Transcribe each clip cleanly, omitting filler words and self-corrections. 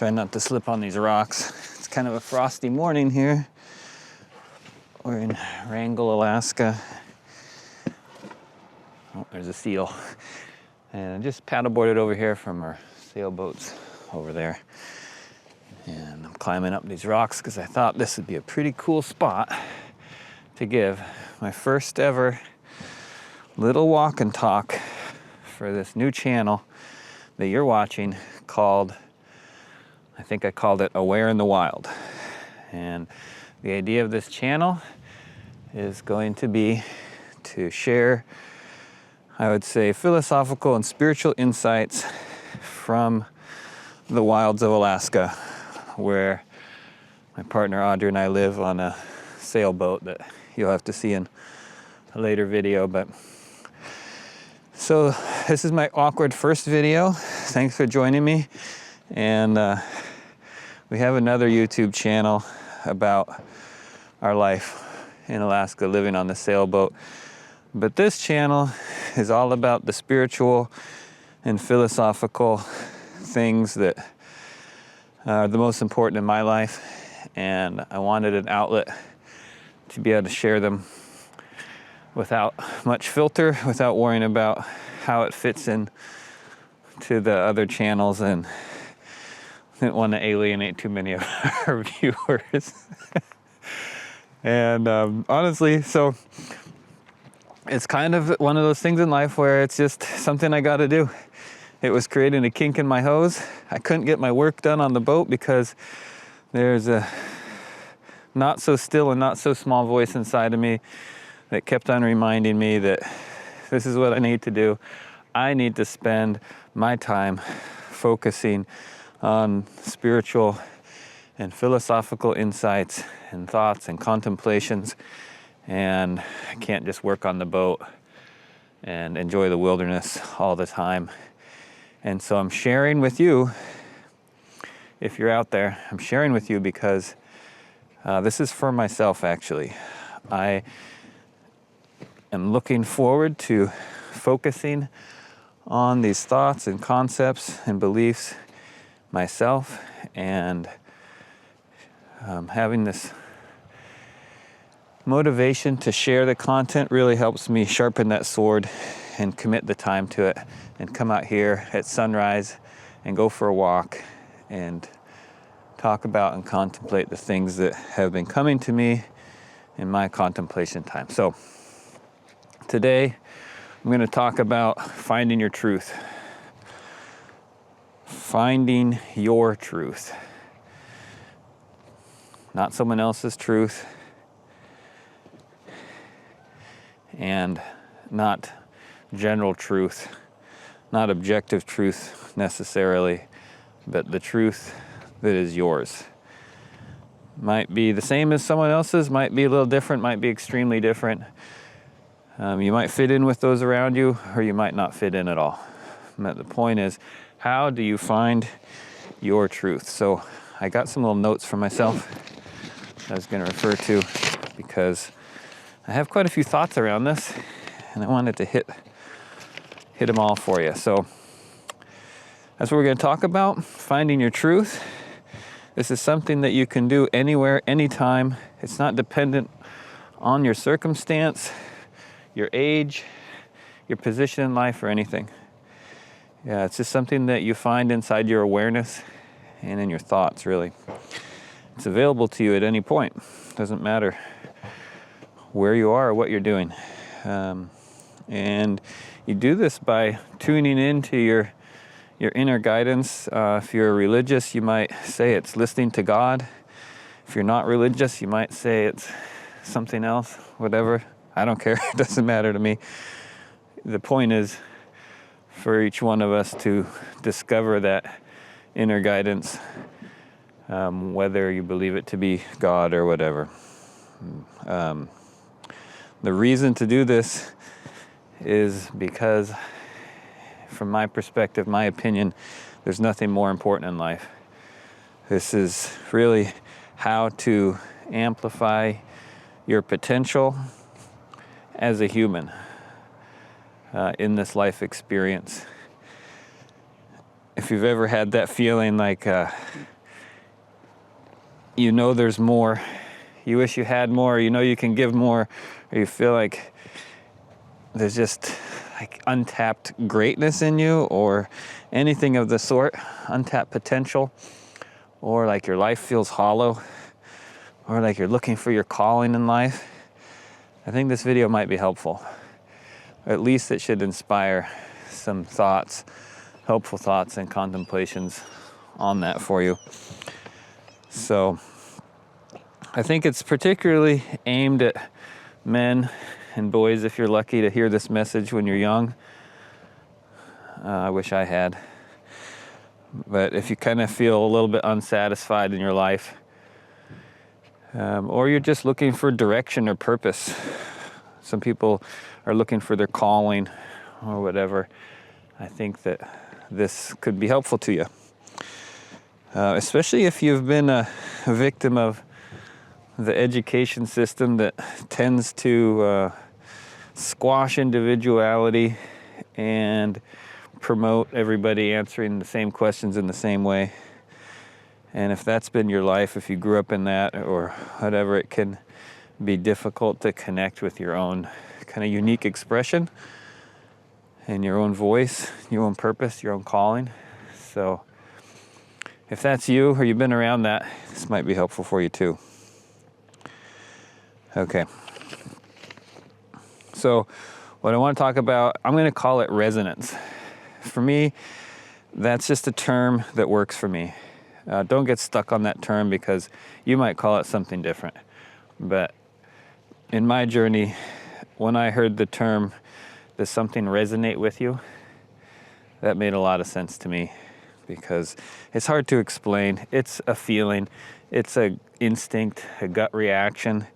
Try not to slip on these rocks. It's kind of a frosty morning here. We're in Wrangell, Alaska. Oh, there's a seal. And I just paddleboarded over here from our sailboats over there. And I'm climbing up these rocks because I thought this would be a pretty cool spot to give my first ever little walk and talk for this new channel that you're watching called, I think I called it Aware in the Wild. And the idea of this channel is going to be to share, I would say, philosophical and spiritual insights from the wilds of Alaska, where my partner Audrey and I live on a sailboat that you'll have to see in a later video. But so this is my awkward first video. Thanks for joining me. And we have another YouTube channel about our life in Alaska living on the sailboat. But this channel is all about the spiritual and philosophical things that are the most important in my life. And I wanted an outlet to be able to share them without much filter, without worrying about how it fits in to the other channels, and didn't want to alienate too many of our viewers. And honestly, so it's kind of one of those things in life where it's just something I got to do. It was creating a kink in my hose. I couldn't get my work done on the boat because there's a not so still and not so small voice inside of me that kept on reminding me that this is what I need to do. I need to spend my time focusing on spiritual and philosophical insights and thoughts and contemplations. And I can't just work on the boat and enjoy the wilderness all the time. And so I'm sharing with you, if you're out there, I'm sharing with you because this is for myself, actually. I am looking forward to focusing on these thoughts and concepts and beliefs myself, and having this motivation to share the content really helps me sharpen that sword and commit the time to it, and come out here at sunrise and go for a walk and talk about and contemplate the things that have been coming to me in my contemplation time. So today I'm going to talk about finding your truth. Finding your truth. Not someone else's truth, and not general truth, not objective truth necessarily, but the truth that is yours. Might be the same as someone else's, might be a little different, might be extremely different. You might fit in with those around you, or you might not fit in at all. But the point is, how do you find your truth? So I got some little notes for myself I was going to refer to, because I have quite a few thoughts around this, and I wanted to hit them all for you. So that's what we're going to talk about, finding your truth. This is something that you can do anywhere, anytime. It's not dependent on your circumstance, your age, your position in life, or anything. Yeah, it's just something that you find inside your awareness and in your thoughts, really. It's available to you at any point. Doesn't matter where you are or what you're doing. And you do this by tuning into your inner guidance. If you're religious, you might say it's listening to God. If you're not religious, you might say it's something else, whatever. I don't care. It doesn't matter to me. The point is for each one of us to discover that inner guidance, whether you believe it to be God or whatever. The reason to do this is because, from my perspective, my opinion, there's nothing more important in life. This is really how to amplify your potential as a human in this life experience. if you've ever had that feeling like you know there's more, you wish you had more, you know you can give more, or you feel like there's just like untapped greatness in you, or anything of the sort, untapped potential, or like your life feels hollow, or like you're looking for your calling in life, I think this video might be helpful. Or at least it should inspire some thoughts, helpful thoughts and contemplations on that for you. So I think it's particularly aimed at men and boys if you're lucky to hear this message when you're young. I wish I had. But if you kind of feel a little bit unsatisfied in your life, or you're just looking for direction or purpose, some people are looking for their calling or whatever, I think that this could be helpful to you. Especially if you've been a victim of the education system that tends to squash individuality and promote everybody answering the same questions in the same way. And if that's been your life, if you grew up in that or whatever, it can be difficult to connect with your own kind of unique expression and your own voice, your own purpose, your own calling. So if that's you or you've been around that, this might be helpful for you too. Okay. So what I want to talk about, I'm going to call it resonance. For me, that's just a term that works for me. Don't get stuck on that term because you might call it something different. But in my journey, when I heard the term, does something resonate with you? That made a lot of sense to me because it's hard to explain. It's a feeling, it's an instinct, a gut reaction,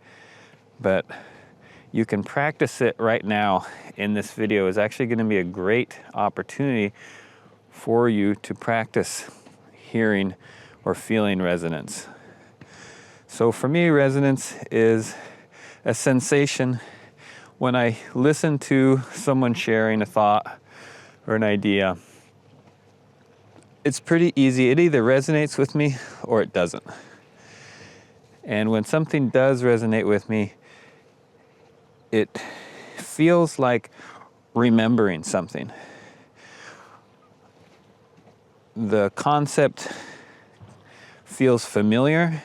but you can practice it right now. In this video is actually going to be a great opportunity for you to practice hearing or feeling resonance. So for me, resonance is a sensation when I listen to someone sharing a thought or an idea. It's pretty easy. It either resonates with me or it doesn't. And when something does resonate with me, it feels like remembering something. The concept feels familiar,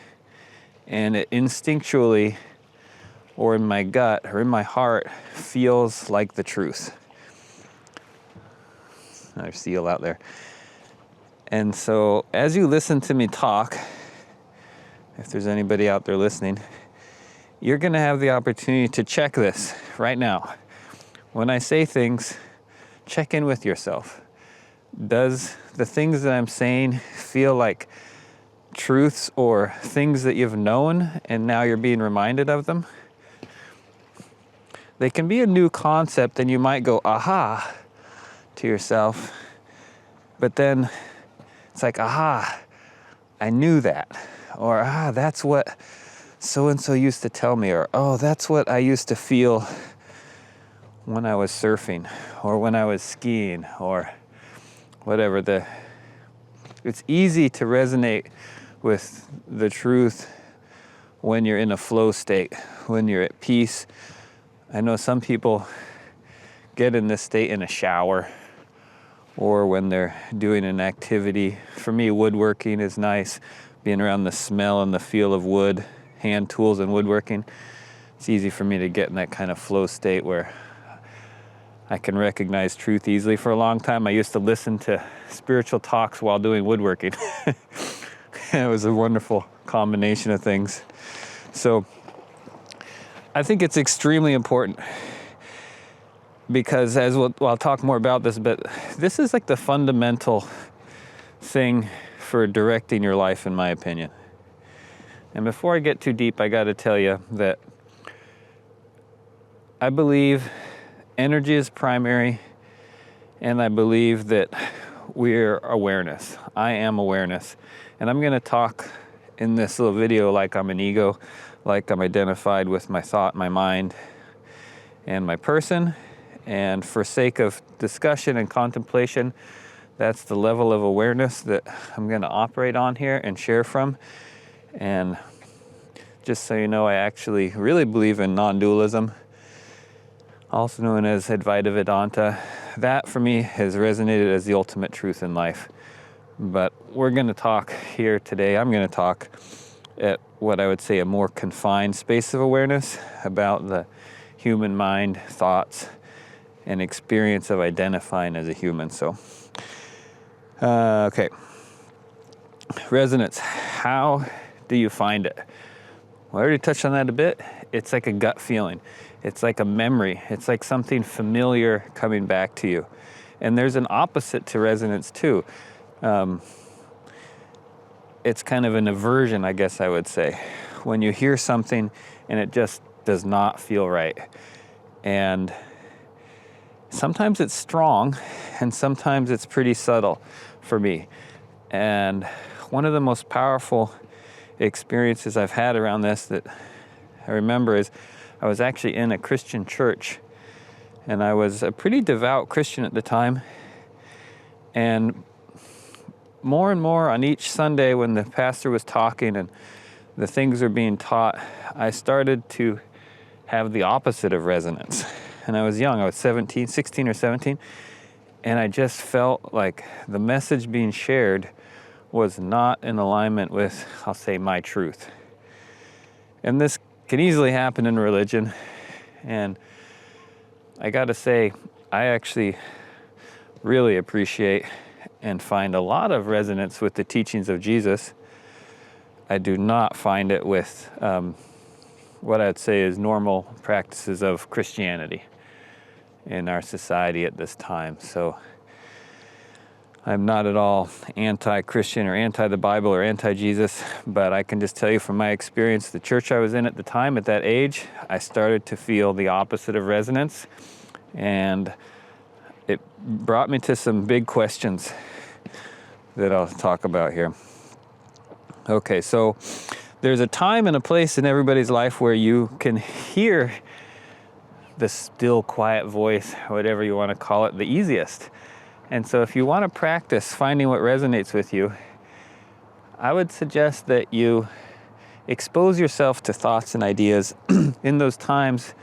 and it instinctually, or in my gut, or in my heart, feels like the truth. Another seal out there. And so, as you listen to me talk, if there's anybody out there listening, you're going to have the opportunity to check this right now. When I say things, check in with yourself. Does the things that I'm saying feel like truths or things that you've known and now you're being reminded of them? They can be a new concept and you might go, aha, to yourself. But then it's like, aha, I knew that. Or, that's what so-and-so used to tell me. Or, oh, that's what I used to feel when I was surfing or when I was skiing or whatever. It's easy to resonate with the truth when you're in a flow state, when you're at peace. I know some people get in this state in a shower or when they're doing an activity. For me, woodworking is nice, being around the smell and the feel of wood, hand tools and woodworking. It's easy for me to get in that kind of flow state where I can recognize truth easily. For a long time, I used to listen to spiritual talks while doing woodworking. It was a wonderful combination of things. So I think it's extremely important because I'll talk more about this, but this is like the fundamental thing for directing your life, in my opinion. And before I get too deep, I got to tell you that I believe energy is primary, and I believe that we're awareness. I am awareness. And I'm going to talk in this little video like I'm an ego, like I'm identified with my thought, my mind, and my person. And for sake of discussion and contemplation, That's the level of awareness that I'm going to operate on here and share from. And just so you know, I actually really believe in non-dualism, also known as Advaita Vedanta. That for me has resonated as the ultimate truth in life. But we're going to talk here today, I'm going to talk at what I would say a more confined space of awareness about the human mind, thoughts, and experience of identifying as a human. So, okay. Resonance. How do you find it? Well, I already touched on that a bit. It's like a gut feeling. It's like a memory. It's like something familiar coming back to you. And there's an opposite to resonance too. It's kind of an aversion, I guess I would say. When you hear something and it just does not feel right. And sometimes it's strong and sometimes it's pretty subtle for me. And one of the most powerful experiences I've had around this that I remember is I was actually in a Christian church, and I was a pretty devout Christian at the time. And more and more on each Sunday when the pastor was talking and the things were being taught, I started to have the opposite of resonance. And I was young, I was 16 or 17, and I just felt like the message being shared was not in alignment with, I'll say, my truth. And this can easily happen in religion. And I gotta say, I actually really appreciate and find a lot of resonance with the teachings of Jesus. I do not find it with what I'd say is normal practices of Christianity in our society at this time. So I'm not at all anti-Christian or anti the Bible or anti-Jesus, but I can just tell you from my experience, the church I was in at the time, at that age, I started to feel the opposite of resonance, and it brought me to some big questions that I'll talk about here. Okay, so there's a time and a place in everybody's life where you can hear the still, quiet voice, whatever you want to call it, the easiest. And so if you want to practice finding what resonates with you, I would suggest that you expose yourself to thoughts and ideas in those times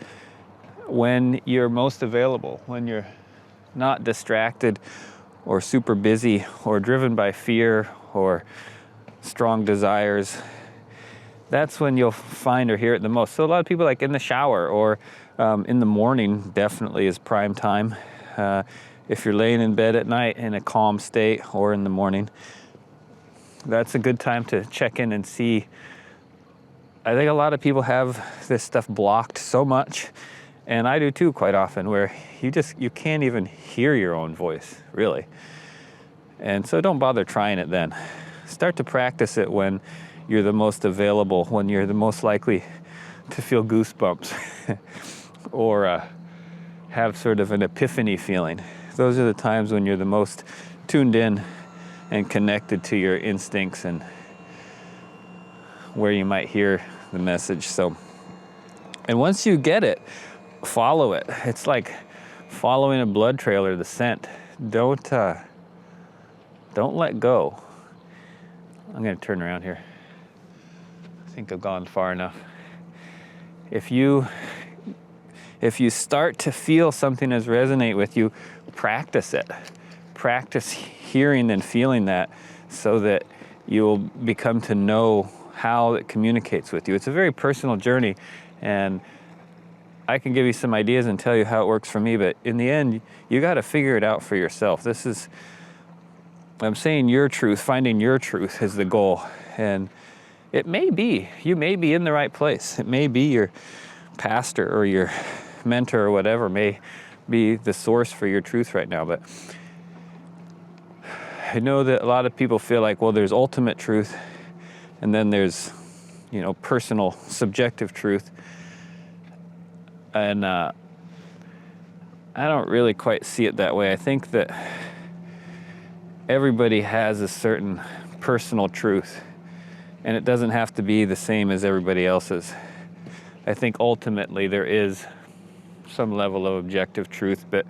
when you're most available, when you're not distracted or super busy or driven by fear or strong desires. That's when you'll find or hear it the most. So a lot of people, like in the shower or in the morning, definitely is prime time. If you're laying in bed at night in a calm state or in the morning, that's a good time to check in and see. I think a lot of people have this stuff blocked so much, and I do too quite often, where you can't even hear your own voice, really. And so don't bother trying it then. Start to practice it when you're the most available, when you're the most likely to feel goosebumps or have sort of an epiphany feeling. Those are the times when you're the most tuned in and connected to your instincts and where you might hear the message. So, and once you get it, follow it. It's like following a blood trail or the scent. Don't let go. I'm going to turn around here. I think I've gone far enough. If you start to feel something as resonate with you, practice it. Practice hearing and feeling that so that you'll become to know how it communicates with you. It's a very personal journey, and I can give you some ideas and tell you how it works for me, but in the end, you got to figure it out for yourself. I'm saying your truth, finding your truth is the goal. And you may be in the right place. It may be your pastor or your mentor or whatever may be the source for your truth right now. But I know that a lot of people feel like, well, there's ultimate truth and then there's, personal, subjective truth. And I don't really quite see it that way. I think that everybody has a certain personal truth, and it doesn't have to be the same as everybody else's. I think ultimately there is some level of objective truth, but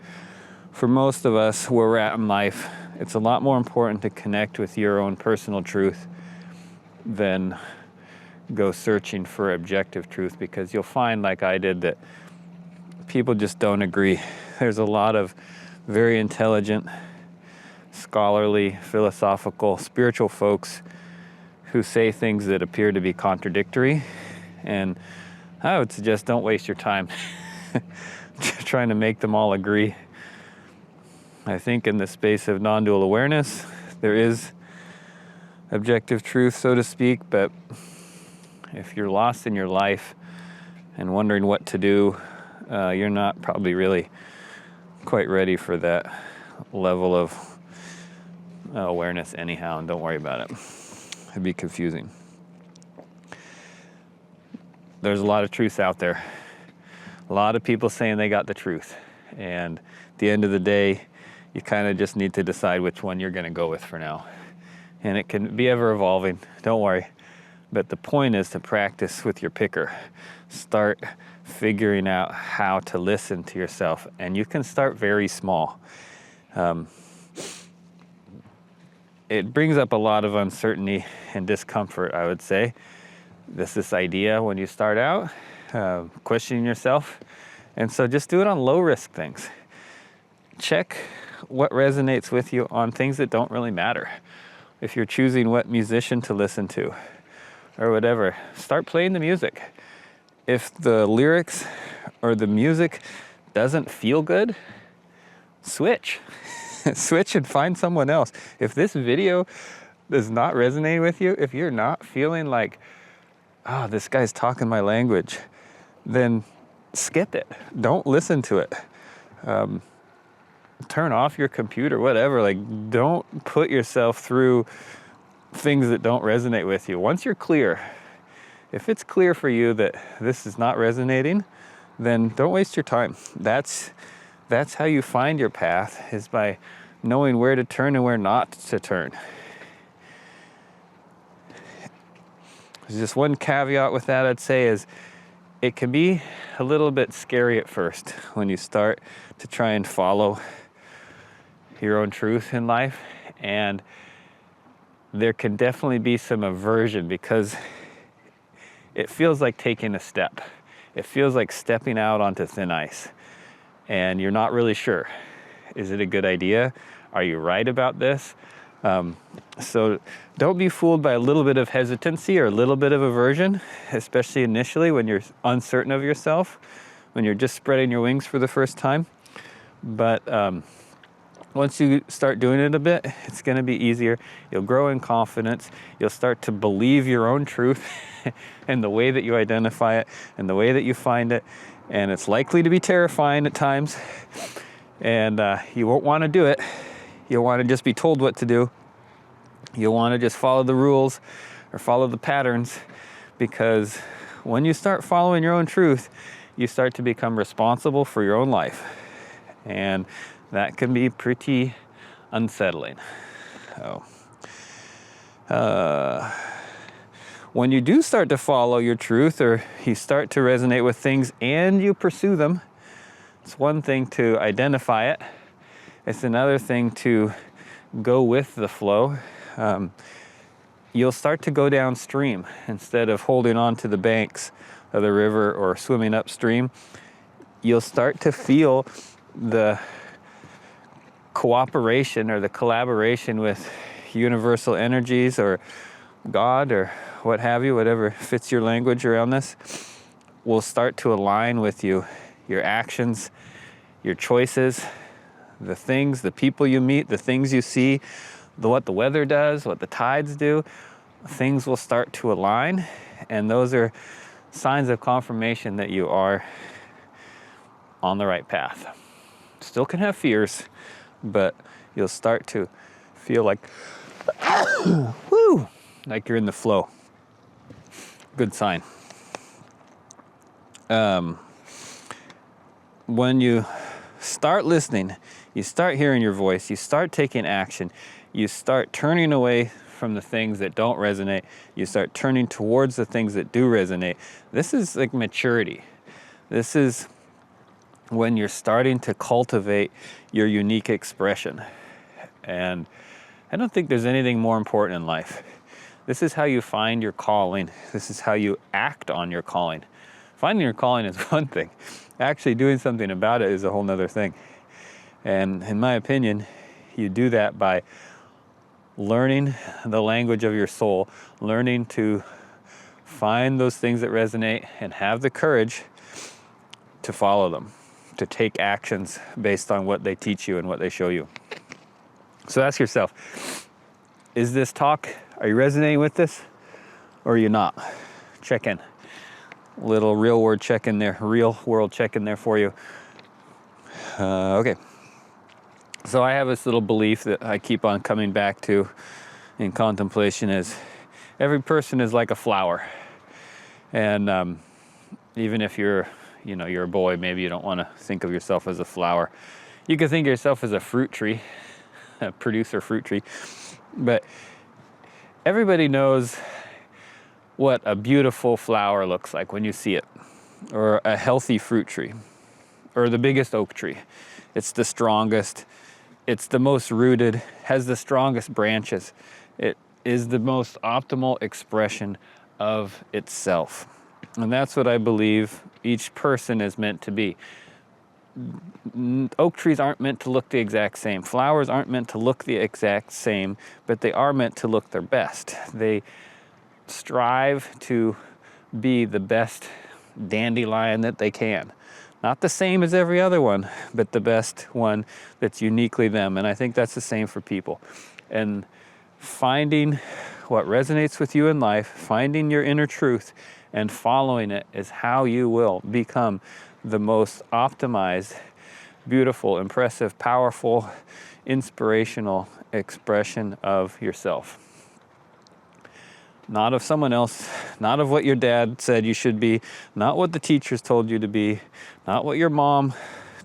for most of us, where we're at in life, It's a lot more important to connect with your own personal truth than go searching for objective truth, because you'll find, like I did, that people just don't agree. There's a lot of very intelligent, scholarly, philosophical, spiritual folks who say things that appear to be contradictory, and I would suggest don't waste your time trying to make them all agree. I think in the space of non-dual awareness, there is objective truth, so to speak, but if you're lost in your life and wondering what to do, you're not probably really quite ready for that level of awareness anyhow, and don't worry about it. It'd be confusing. There's a lot of truth out there. A lot of people saying they got the truth. And at the end of the day, you kind of just need to decide which one you're going to go with for now. And it can be ever evolving, don't worry. But the point is to practice with your picker. Start figuring out how to listen to yourself. And you can start very small. It brings up a lot of uncertainty and discomfort, I would say. This idea when you start out, questioning yourself. And so just do it on low risk things. Check what resonates with you on things that don't really matter. If you're choosing what musician to listen to or whatever, start playing the music. If the lyrics or the music doesn't feel good, switch. Switch and find someone else. If this video does not resonate with you, if you're not feeling like, oh, this guy's talking my language, then skip it. Don't listen to it. Turn off your computer, whatever. Like, don't put yourself through things that don't resonate with you. Once you're clear, if it's clear for you that this is not resonating, then don't waste your time. That's how you find your path, is by knowing where to turn and where not to turn. There's just one caveat with that I'd say is it can be a little bit scary at first when you start to try and follow your own truth in life, and there can definitely be some aversion because it feels like taking a step. It feels like stepping out onto thin ice, and you're not really sure. Is it a good idea? Are you right about this? So don't be fooled by a little bit of hesitancy or a little bit of aversion, especially initially when you're uncertain of yourself, when you're just spreading your wings for the first time. But once you start doing it a bit, it's going to be easier. You'll grow in confidence. You'll start to believe your own truth and the way that you identify it and the way that you find it. And it's likely to be terrifying at times. And you won't want to do it. You'll want to just be told what to do. You'll want to just follow the rules or follow the patterns, because when you start following your own truth, you start to become responsible for your own life. And that can be pretty unsettling. When you do start to follow your truth, or you start to resonate with things and you pursue them, it's one thing to identify it. It's another thing to go with the flow. You'll start to go downstream instead of holding on to the banks of the river or swimming upstream. You'll start to feel the cooperation or the collaboration with universal energies or God or what have you, whatever fits your language around this, will start to align with you. Your actions, your choices, the things, the people you meet, the things you see, what the weather does, what the tides do, things will start to align. And those are signs of confirmation that you are on the right path. Still can have fears, but you'll start to feel like, woo, like you're in the flow. Good sign. When you start listening, you start hearing your voice, you start taking action, you start turning away from the things that don't resonate, you start turning towards the things that do resonate. This is like maturity. This is when you're starting to cultivate your unique expression. And I don't think there's anything more important in life. This is how you find your calling. This is how you act on your calling. Finding your calling is one thing. Actually doing something about it is a whole nother thing. And in my opinion, you do that by learning the language of your soul, learning to find those things that resonate and have the courage to follow them, to take actions based on what they teach you and what they show you. So ask yourself, is this talk, are you resonating with this or are you not? Check in. Little real world check in there for you. Okay. So I have this little belief that I keep on coming back to in contemplation is every person is like a flower. And even if you're a boy, maybe you don't want to think of yourself as a flower. You can think of yourself as a fruit tree, a producer fruit tree. But everybody knows what a beautiful flower looks like when you see it, or a healthy fruit tree, or the biggest oak tree. It's the strongest, it's the most rooted, has the strongest branches. It is the most optimal expression of itself. And that's what I believe each person is meant to be. Oak trees aren't meant to look the exact same. Flowers aren't meant to look the exact same, but they are meant to look their best. They strive to be the best dandelion that they can. Not the same as every other one, but the best one that's uniquely them. And I think that's the same for people. And finding what resonates with you in life, finding your inner truth, and following it is how you will become the most optimized, beautiful, impressive, powerful, inspirational expression of yourself. Not of someone else, not of what your dad said you should be, not what the teachers told you to be, not what your mom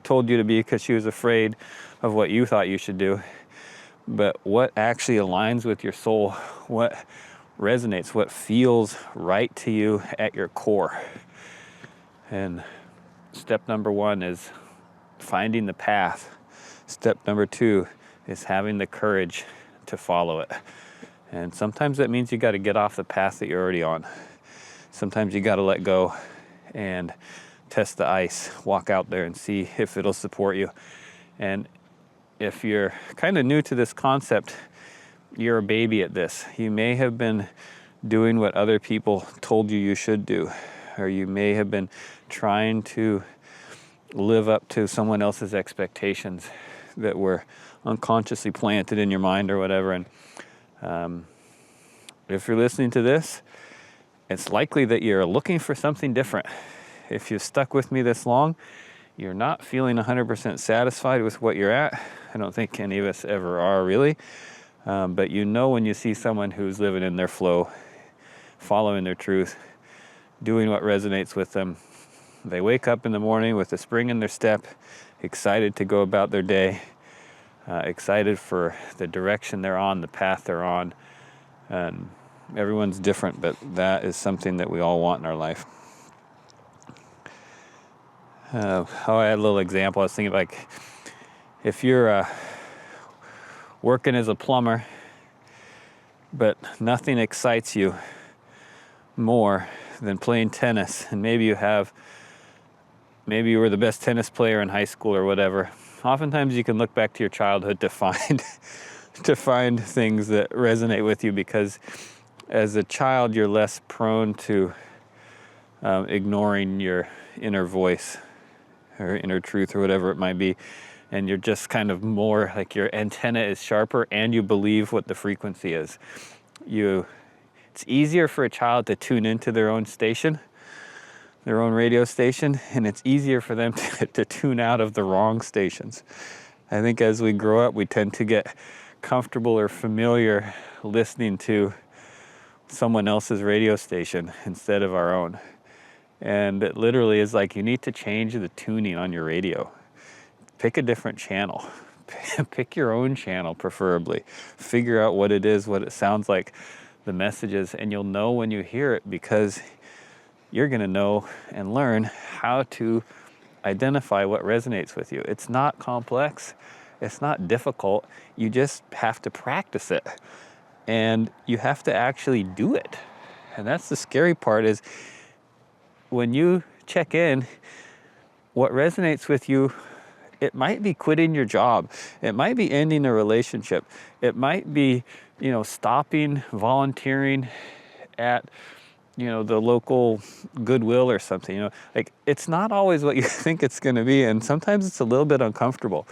told you to be because she was afraid of what you thought you should do, but what actually aligns with your soul, what resonates, what feels right to you at your core. And step number 1 is finding the path. Step number 2 is having the courage to follow it. And sometimes that means you got to get off the path that you're already on. Sometimes you got to let go and test the ice, walk out there and see if it'll support you. And if you're kind of new to this concept, you're a baby at this. You may have been doing what other people told you should do, or you may have been trying to live up to someone else's expectations that were unconsciously planted in your mind or whatever. And if you're listening to this, it's likely that you're looking for something different. If you've stuck with me this long, you're not feeling 100% satisfied with what you're at. I don't think any of us ever are really. But you know when you see someone who's living in their flow, following their truth, doing what resonates with them. They wake up in the morning with a spring in their step, excited to go about their day, excited for the direction they're on, the path they're on. And everyone's different, but that is something that we all want in our life. I had a little example. I was thinking, like, if you're working as a plumber, but nothing excites you more than playing tennis, and maybe you were the best tennis player in high school or whatever. Oftentimes you can look back to your childhood to find things that resonate with you, because as a child you're less prone to ignoring your inner voice or inner truth or whatever it might be, and you're just kind of more like your antenna is sharper and you believe what the frequency is. It's easier for a child to tune into their own station, their own radio station, and it's easier for them to tune out of the wrong stations. I think as we grow up, we tend to get comfortable or familiar listening to someone else's radio station instead of our own. And it literally is like you need to change the tuning on your radio. Pick a different channel. Pick your own channel, preferably. Figure out what it is, what it sounds like, the messages, and you'll know when you hear it, because you're going to know and learn how to identify what resonates with you. It's not complex. It's not difficult. You just have to practice it. And you have to actually do it. And that's the scary part, is when you check in, what resonates with you, it might be quitting your job. It might be ending a relationship. It might be, stopping volunteering at, the local Goodwill or something. Like, it's not always what you think it's going to be. And sometimes it's a little bit uncomfortable.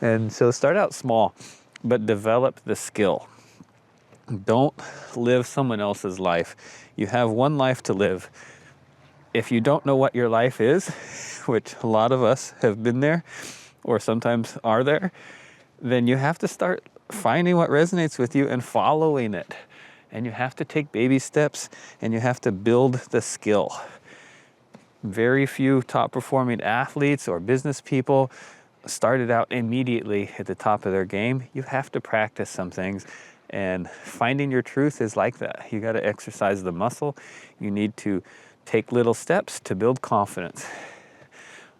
And so start out small, but develop the skill. Don't live someone else's life. You have one life to live. If you don't know what your life is, which a lot of us have been there or sometimes are there, then you have to start finding what resonates with you and following it. And you have to take baby steps, and you have to build the skill. Very few top performing athletes or business people started out immediately at the top of their game. You have to practice some things, and finding your truth is like that. You got to exercise the muscle. You need to take little steps to build confidence,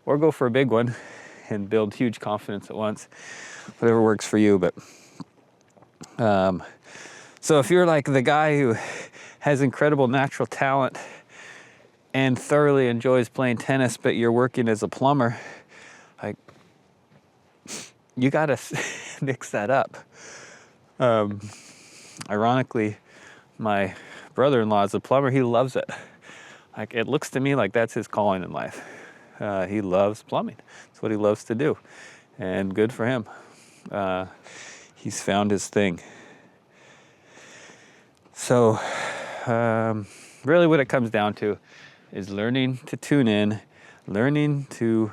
or go for a big one and build huge confidence at once. Whatever works for you. But so if you're like the guy who has incredible natural talent and thoroughly enjoys playing tennis, but you're working as a plumber, like, you got to mix that up. Ironically, my brother-in-law is a plumber. He loves it. Like, it looks to me like that's his calling in life. He loves plumbing. It's what he loves to do. And good for him. He's found his thing. So, really what it comes down to is learning to tune in, learning to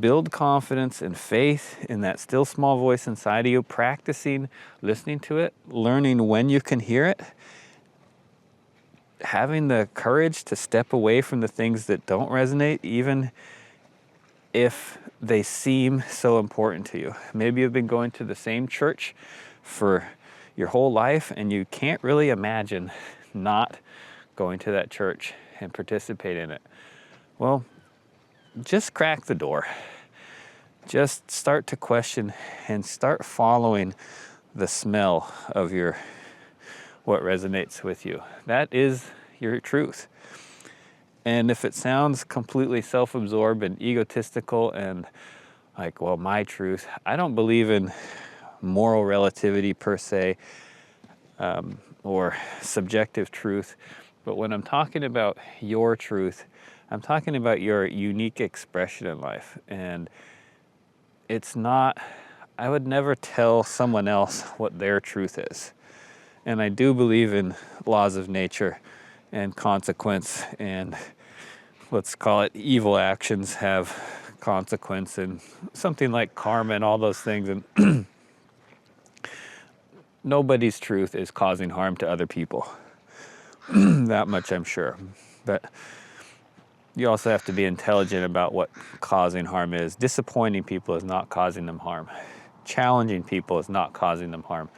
build confidence and faith in that still small voice inside of you, practicing listening to it, learning when you can hear it, having the courage to step away from the things that don't resonate, even if they seem so important to you. Maybe you've been going to the same church for your whole life, and you can't really imagine not going to that church and participate in it. Well, just crack the door. Just start to question and start following the smell of what resonates with you. That is your truth. And if it sounds completely self-absorbed and egotistical and like, well, my truth, I don't believe in moral relativity per se, or subjective truth. But when I'm talking about your truth, I'm talking about your unique expression in life. And it's not, I would never tell someone else what their truth is. And I do believe in laws of nature and consequence, and let's call it evil actions have consequence, and something like karma and all those things. And nobody's truth is causing harm to other people. That much I'm sure. But you also have to be intelligent about what causing harm is. Disappointing people is not causing them harm. Challenging people is not causing them harm.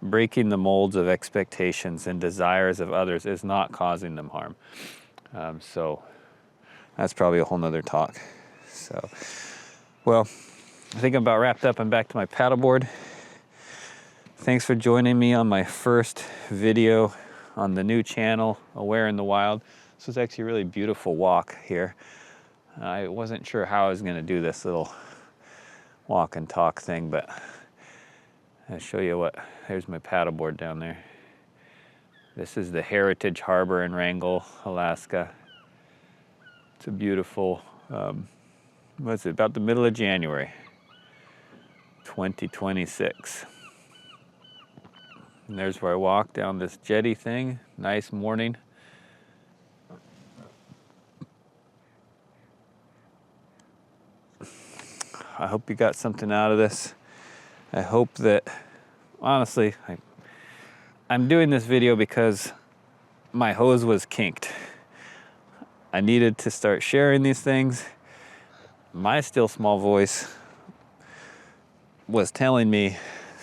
Breaking the molds of expectations and desires of others is not causing them harm. So that's probably a whole nother talk. So, well, I think I'm about wrapped up. I'm back to my paddleboard. Thanks for joining me on my first video on the new channel, Aware in the Wild. This was actually a really beautiful walk here. I wasn't sure how I was going to do this little walk and talk thing, but I'll show you here's my paddleboard down there. This is the Heritage Harbor in Wrangell, Alaska. It's a beautiful, about the middle of January, 2026. And there's where I walk down this jetty thing. Nice morning. I hope you got something out of this. I hope that, honestly, I'm doing this video because my hose was kinked. I needed to start sharing these things. My still small voice was telling me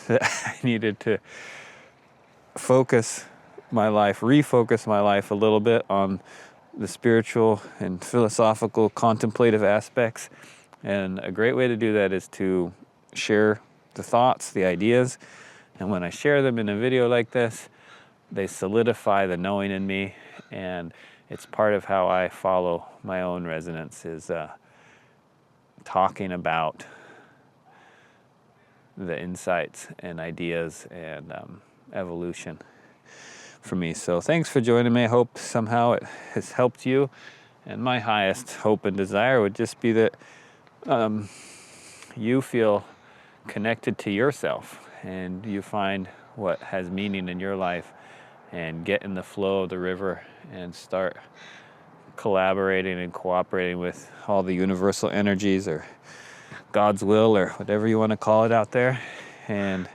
that I needed to refocus my life a little bit on the spiritual and philosophical, contemplative aspects. And a great way to do that is to share the thoughts, the ideas. And when I share them in a video like this, they solidify the knowing in me, and it's part of how I follow my own resonance, is talking about the insights and ideas and evolution for me. So thanks for joining me. I hope somehow it has helped you. And my highest hope and desire would just be that you feel connected to yourself and you find what has meaning in your life and get in the flow of the river and start collaborating and cooperating with all the universal energies or God's will or whatever you want to call it out there, and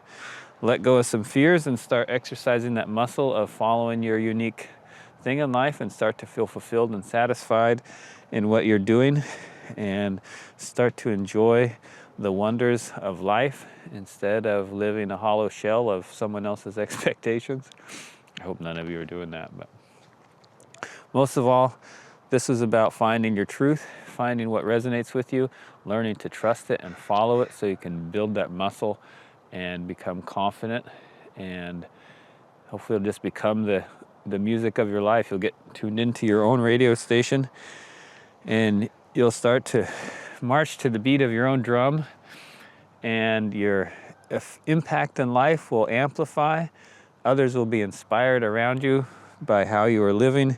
let go of some fears and start exercising that muscle of following your unique thing in life and start to feel fulfilled and satisfied in what you're doing and start to enjoy the wonders of life instead of living a hollow shell of someone else's expectations. I hope none of you are doing that, but most of all, this is about finding your truth, finding what resonates with you, learning to trust it and follow it so you can build that muscle and become confident, and hopefully it'll just become the music of your life. You'll get tuned into your own radio station and you'll start to march to the beat of your own drum, and your impact in life will amplify. Others will be inspired around you by how you are living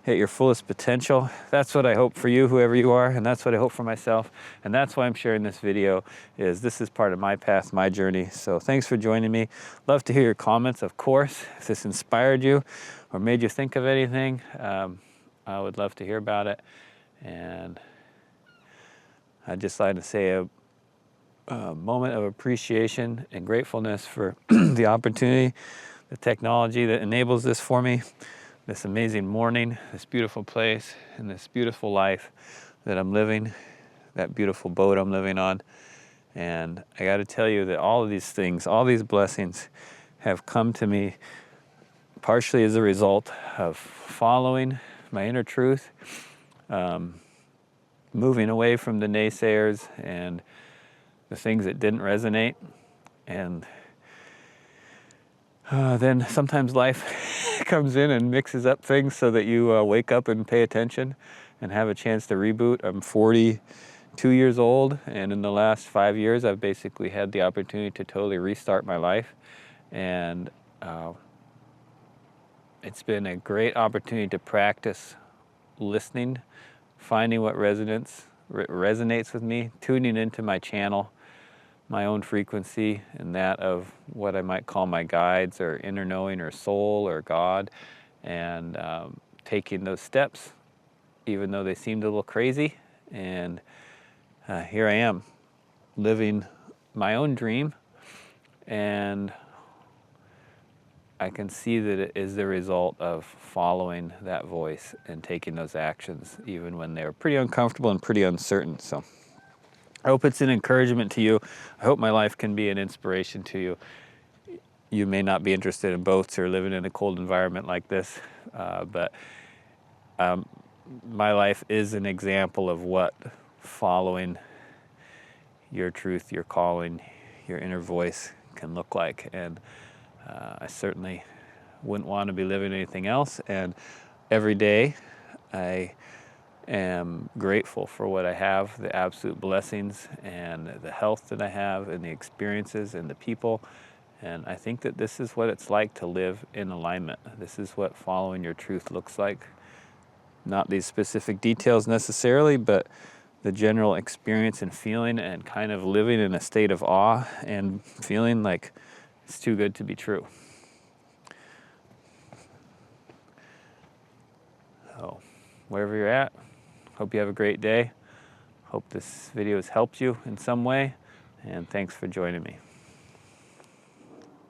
at your fullest potential. That's what I hope for you, whoever you are, and that's what I hope for myself. And that's why I'm sharing this video, is this is part of my path, my journey. So thanks for joining me. Love to hear your comments, of course. If this inspired you or made you think of anything, I would love to hear about it. And I'd just like to say a moment of appreciation and gratefulness for the opportunity, the technology that enables this for me, this amazing morning, this beautiful place, and this beautiful life that I'm living, that beautiful boat I'm living on. And I got to tell you that all of these things, all these blessings have come to me partially as a result of following my inner truth, moving away from the naysayers and the things that didn't resonate. And then sometimes life comes in and mixes up things so that you wake up and pay attention and have a chance to reboot. I'm 42 years old, and in the last 5 years I've basically had the opportunity to totally restart my life. And it's been a great opportunity to practice listening, finding what resonates with me, tuning into my channel, my own frequency, and that of what I might call my guides or inner knowing or soul or God, and taking those steps even though they seemed a little crazy. And here I am living my own dream, and I can see that it is the result of following that voice and taking those actions even when they're pretty uncomfortable and pretty uncertain. So I hope it's an encouragement to you. I hope my life can be an inspiration to you. You may not be interested in boats or living in a cold environment like this, but my life is an example of what following your truth, your calling, your inner voice can look like. And I certainly wouldn't want to be living anything else. And every day I am grateful for what I have, the absolute blessings and the health that I have and the experiences and the people. And I think that this is what it's like to live in alignment. This is what following your truth looks like. Not these specific details necessarily, but the general experience and feeling, and kind of living in a state of awe and feeling like it's too good to be true. So wherever you're at, hope you have a great day. Hope this video has helped you in some way, and thanks for joining me.